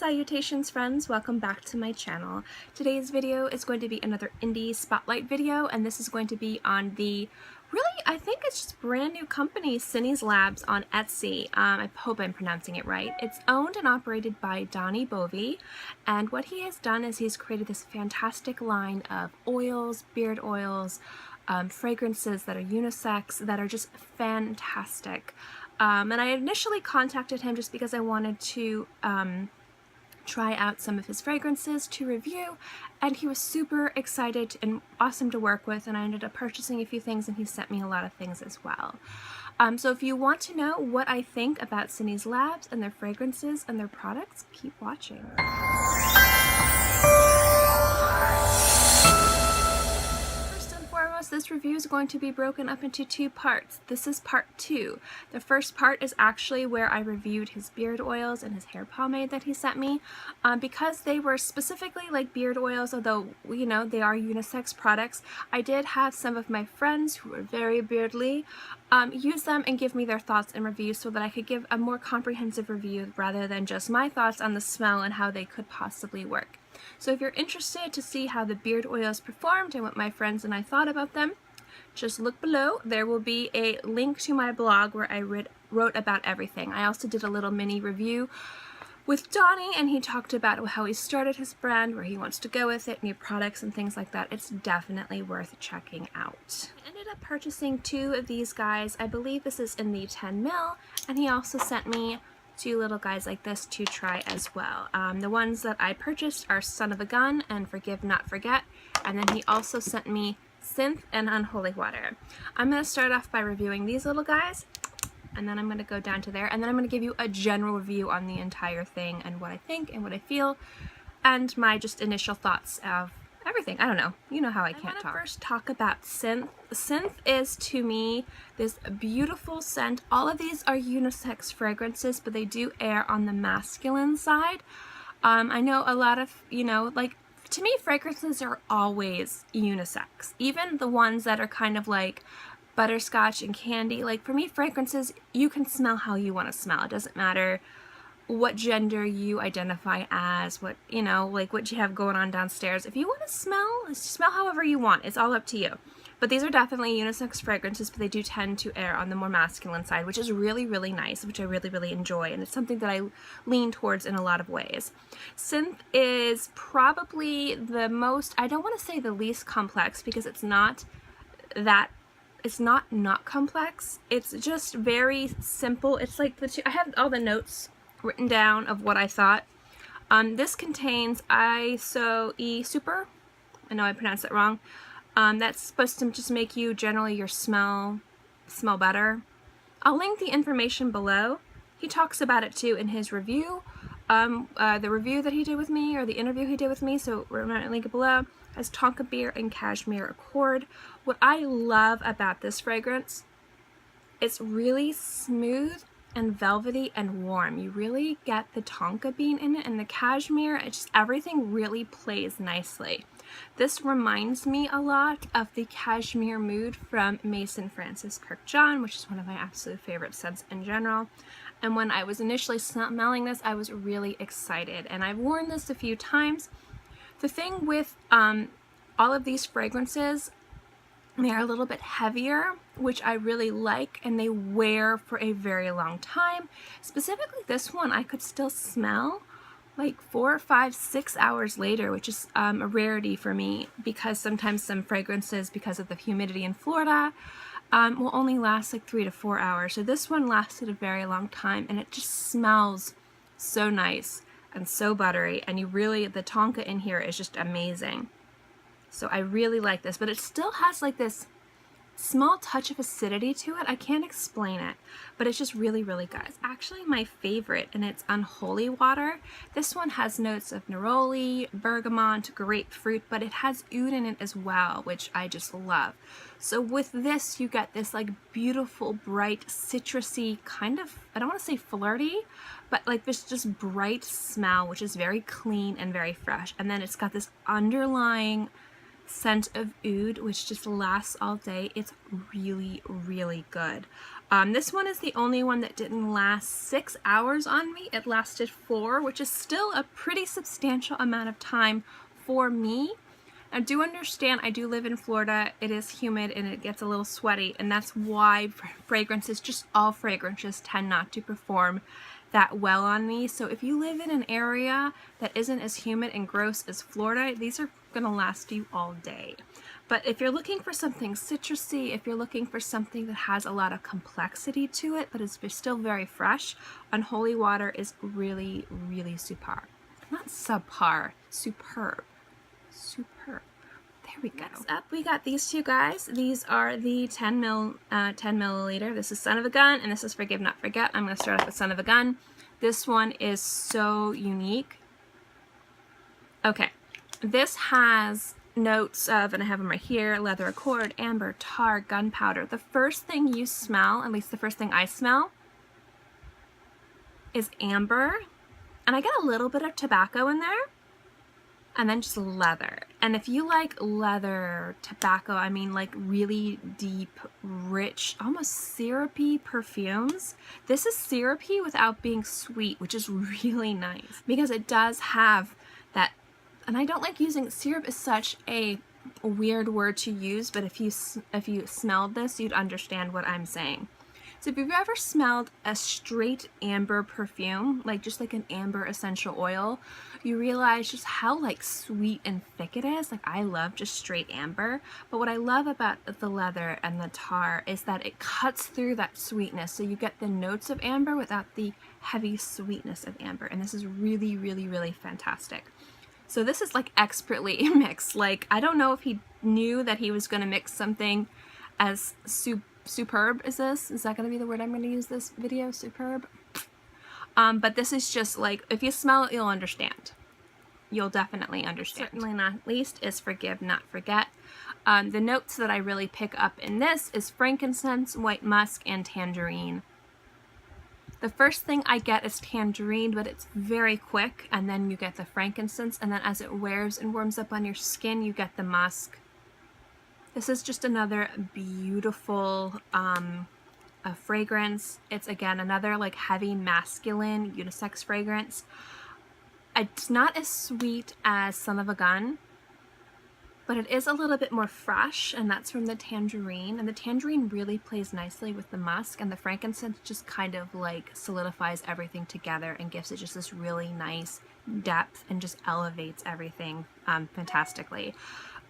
Salutations friends, welcome back to my channel. Today's video is going to be another indie spotlight video, and this is going to be on the I think it's just brand new company, Cinis Labs on Etsy. I hope I'm pronouncing it right. It's owned and operated by Donnie Bovi, and what he has done is he's created this fantastic line of oils, beard oils, fragrances that are unisex that are just fantastic. And I initially contacted him just because I wanted to try out some of his fragrances to review, and he was super excited and awesome to work with, and I ended up purchasing a few things, and he sent me a lot of things as well. So if you want to know what I think about Cinis Labs and their fragrances and their products, keep watching. This review is going to be broken up into two parts. This is part 2. The first part is actually where I reviewed his beard oils and his hair pomade that he sent me. Because they were specifically like beard oils, although, you know, they are unisex products, I did have some of my friends who were very beardly use them and give me their thoughts and reviews so that I could give a more comprehensive review rather than just my thoughts on the smell and how they could possibly work. So if you're interested to see how the beard oils performed and what my friends and I thought about them, just look below. There will be a link to my blog where I wrote about everything. I also did a little mini review with Donnie, and he talked about how he started his brand, where he wants to go with it, new products and things like that. It's definitely worth checking out. I ended up purchasing 2 of these guys. I believe this is in the 10 ml, and he also sent me 2 little guys like this to try as well. The ones that I purchased are Son of a Gun and Forgive Not Forget, and then he also sent me Synth and Unholy Water. I'm going to start off by reviewing these little guys, and then I'm going to go down to there, and then I'm going to give you a general review on the entire thing and what I think and what I feel and my just initial thoughts of everything. I don't know. You know how I can't talk. I want to first talk about Synth. Synth is, to me, this beautiful scent. All of these are unisex fragrances, but they do err on the masculine side. I know a lot of, you know, like, to me, fragrances are always unisex. Even the ones that are kind of like butterscotch and candy. Like, for me, fragrances, you can smell how you want to smell. It doesn't matter what gender you identify as, what, you know, like what you have going on downstairs. If you want to smell however you want. It's all up to you. But these are definitely unisex fragrances, but they do tend to err on the more masculine side, which is really, really nice, which I really, really enjoy, and it's something that I lean towards in a lot of ways. Synth is probably the most, I don't want to say the least complex, because it's not not complex. It's just very simple. It's like I have all the notes written down of what I thought. This contains ISO-E Super. I know I pronounced that wrong. That's supposed to just make you generally your smell better. I'll link the information below. He talks about it too in his review. The review that he did with me, or the interview he did with me, so we're going to link it below, has Tonka Beer and Cashmere Accord. What I love about this fragrance, it's really smooth and velvety and warm. You really get the tonka bean in it, and the cashmere, it's just, everything really plays nicely. This reminds me a lot of the Cashmere Mood from Mason Francis Kirkjohn, which is one of my absolute favorite scents in general. And when I was initially smelling this, I was really excited, and I've worn this a few times. The thing with all of these fragrances, they are a little bit heavier, which I really like, and they wear for a very long time. Specifically this one, I could still smell like 4, 5, 6 hours later, which is a rarity for me, because sometimes some fragrances, because of the humidity in Florida, will only last like 3 to 4 hours. So this one lasted a very long time, and it just smells so nice and so buttery, and the tonka in here is just amazing. So I really like this, but it still has like this small touch of acidity to it. I can't explain it, but it's just really, really good. It's actually my favorite, and it's Unholy Water. This one has notes of neroli, bergamot, grapefruit, but it has oud in it as well, which I just love. So with this, you get this like beautiful, bright, citrusy kind of, I don't want to say flirty, but like this just bright smell, which is very clean and very fresh. And then it's got this underlying scent of oud, which just lasts all day. It's really, really good. This one is the only one that didn't last 6 hours on me. It lasted 4, which is still a pretty substantial amount of time for me. I do understand, I do live in Florida, it is humid and it gets a little sweaty, and that's why fragrances, just all fragrances, tend not to perform that well on me. So if you live in an area that isn't as humid and gross as Florida, these are gonna last you all day. But if you're looking for something citrusy, if you're looking for something that has a lot of complexity to it, but is still very fresh, Unholy Water is really, really superb. Not subpar, superb. Superb. There we go. Next up, we got these two guys. These are the 10 milliliter. This is Son of a Gun, and this is Forgive Not Forget. I'm going to start off with Son of a Gun. This one is so unique. Okay, this has notes of, and I have them right here, leather accord, amber, tar, gunpowder. The first thing you smell, at least the first thing I smell, is amber, and I get a little bit of tobacco in there. And then just leather. And if you like leather, tobacco, I mean like really deep, rich, almost syrupy perfumes, this is syrupy without being sweet, which is really nice because it does have that. And I don't like using syrup, is such a weird word to use, but if you smelled this, you'd understand what I'm saying. So if you've ever smelled a straight amber perfume, like just like an amber essential oil, you realize just how like sweet and thick it is. Like I love just straight amber, but what I love about the leather and the tar is that it cuts through that sweetness. So you get the notes of amber without the heavy sweetness of amber. And this is really, really, really fantastic. So this is like expertly mixed. Like I don't know if he knew that he was going to mix something as superb as this. Is that going to be the word I'm going to use this video? Superb. But this is just like, if you smell it, you'll understand. You'll definitely understand. Certainly not least is Forgive Not Forget. The notes that I really pick up in this is frankincense, white musk, and tangerine. The first thing I get is tangerine, but it's very quick, and then you get the frankincense, and then as it wears and warms up on your skin, you get the musk. This is just another beautiful fragrance. It's again another like heavy masculine unisex fragrance. It's not as sweet as Son of a Gun, but it is a little bit more fresh, and that's from the tangerine. And the tangerine really plays nicely with the musk, and the frankincense just kind of like solidifies everything together and gives it just this really nice depth and just elevates everything fantastically.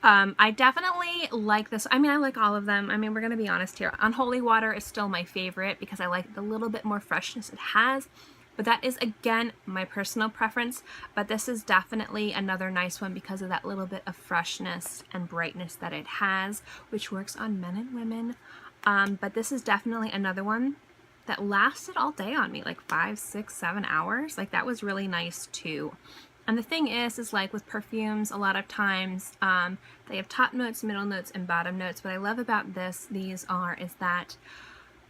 I definitely like this. I mean, I like all of them. I mean, we're going to be honest here. Unholy Water is still my favorite because I like the little bit more freshness it has. But that is, again, my personal preference. But this is definitely another nice one because of that little bit of freshness and brightness that it has, which works on men and women. But this is definitely another one that lasted all day on me, like 5, 6, 7 hours. Like, that was really nice, too. And the thing is like with perfumes, a lot of times they have top notes, middle notes, and bottom notes. What I love about is that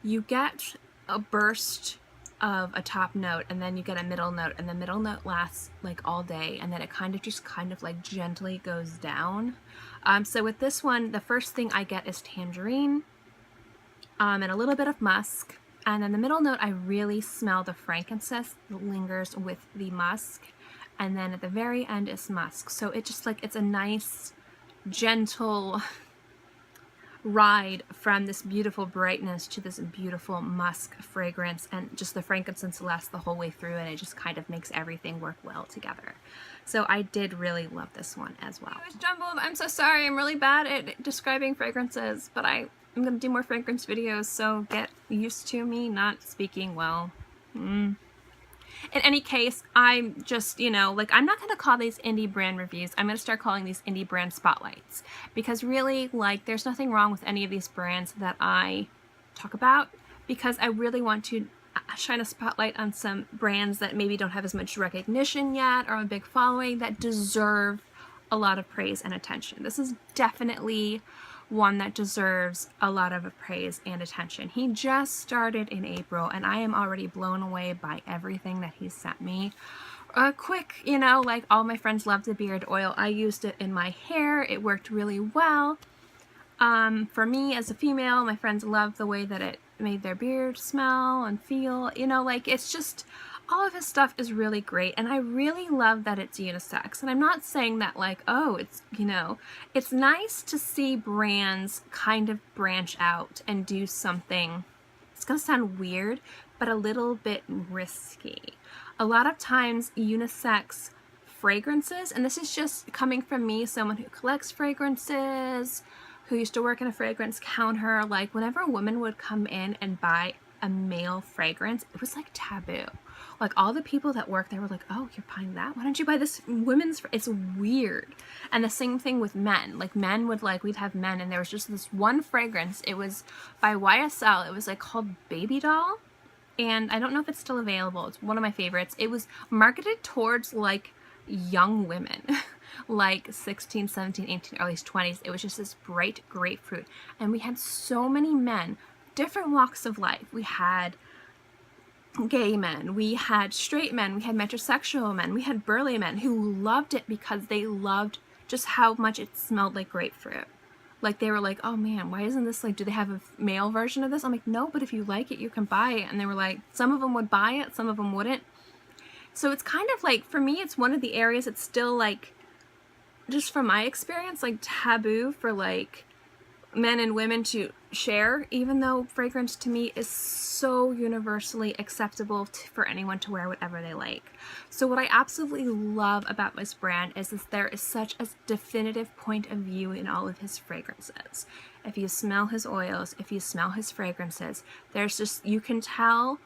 you get a burst of a top note, and then you get a middle note, and the middle note lasts like all day, and then it kind of like gently goes down. So with this one, the first thing I get is tangerine, and a little bit of musk. And then the middle note, I really smell the frankincense that lingers with the musk. And then at the very end is musk. So it just like, it's a nice, gentle ride from this beautiful brightness to this beautiful musk fragrance. And just the frankincense lasts the whole way through, and it just kind of makes everything work well together. So I did really love this one as well. It was jumbled. I'm so sorry. I'm really bad at describing fragrances, but I'm going to do more fragrance videos, so get used to me not speaking well. In any case, I'm just, you know, like, I'm not going to call these indie brand reviews. I'm going to start calling these indie brand spotlights. Because really, like, there's nothing wrong with any of these brands that I talk about. Because I really want to shine a spotlight on some brands that maybe don't have as much recognition yet or a big following that deserve a lot of praise and attention. This is definitely one that deserves a lot of praise and attention. He just started in April, and I am already blown away by everything that he sent me. Quick, you know, like, all my friends love the beard oil. I used it in my hair. It worked really well. For me as a female, my friends love the way that it made their beard smell and feel, you know, like it's just, all of his stuff is really great, and I really love that it's unisex. And I'm not saying that like, oh, it's, you know, it's nice to see brands kind of branch out and do something, it's gonna sound weird, but a little bit risky. A lot of times unisex fragrances, and this is just coming from me, someone who collects fragrances, who used to work in a fragrance counter, like whenever a woman would come in and buy a male fragrance, it was like taboo. Like all the people that work there were like, oh, you're buying that? Why don't you buy this women's? It's weird. And the same thing with men. Like men would like, we'd have men, and there was just this one fragrance. It was by YSL. It was like called Baby Doll. And I don't know if it's still available. It's one of my favorites. It was marketed towards like young women, like 16, 17, 18, early 20s. It was just this bright grapefruit. And we had so many men, different walks of life. We had gay men, we had straight men, we had metrosexual men, we had burly men who loved it because they loved just how much it smelled like grapefruit. Like they were like, oh man, why isn't this like, do they have a male version of this? I'm like, no, but if you like it, you can buy it. And they were like, some of them would buy it, some of them wouldn't. So it's kind of like, for me, it's one of the areas it's still like, just from my experience, like taboo for like men and women to share, even though fragrance to me is so universally acceptable for anyone to wear whatever they like. So what I absolutely love about this brand is that there is such a definitive point of view in all of his fragrances. If you smell his oils, if you smell his fragrances, there's just, you can tell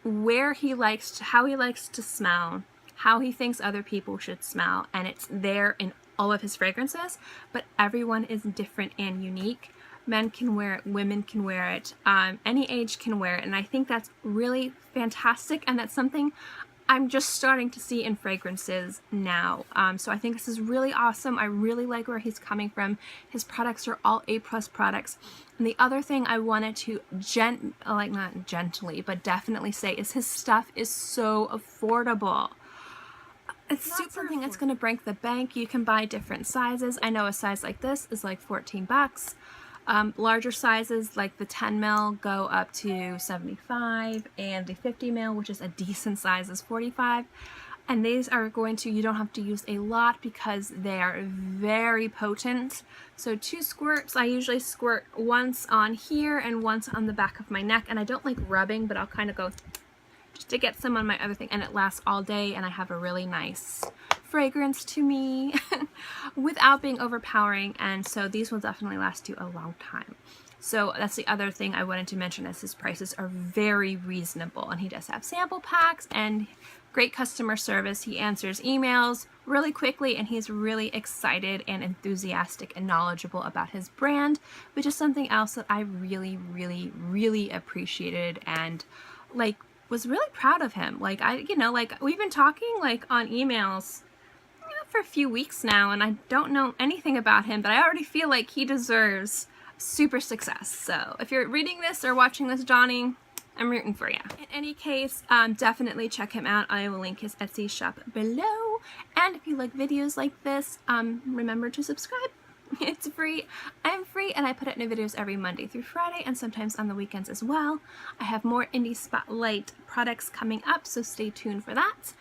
where he likes to, how he likes to smell, how he thinks other people should smell, and it's there in all of his fragrances, but everyone is different and unique. Men can wear it, women can wear it, any age can wear it, and I think that's really fantastic, and that's something I'm just starting to see in fragrances now. So I think this is really awesome. I really like where he's coming from. His products are all A+ products. And the other thing I wanted to not gently, but definitely say is his stuff is so affordable. It's not something that's going to break the bank. You can buy different sizes. I know a size like this is like 14 bucks. Larger sizes like the 10 mil go up to 75, and the 50 mil, which is a decent size, is 45. And these are going to, you don't have to use a lot because they are very potent. So 2 squirts, I usually squirt once on here and once on the back of my neck. And I don't like rubbing, but I'll kind of go just to get some on my other thing, and it lasts all day, and I have a really nice fragrance to me without being overpowering, and so these will definitely last you a long time. So that's the other thing I wanted to mention, is his prices are very reasonable, and he does have sample packs and great customer service. He answers emails really quickly, and he's really excited and enthusiastic and knowledgeable about his brand, which is something else that I really, really, really appreciated and like was really proud of him. Like like we've been talking like on emails for a few weeks now, and I don't know anything about him, but I already feel like he deserves super success. So if you're reading this or watching this, Donnie, I'm rooting for you. In any case, definitely check him out. I will link his Etsy shop below. And if you like videos like this, remember to subscribe. It's free. I'm free, and I put out new videos every Monday through Friday, and sometimes on the weekends as well. I have more indie spotlight products coming up, so stay tuned for that.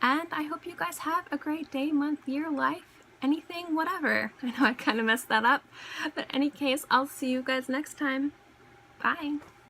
And I hope you guys have a great day, month, year, life, anything, whatever. I know I kind of messed that up. But in any case, I'll see you guys next time. Bye.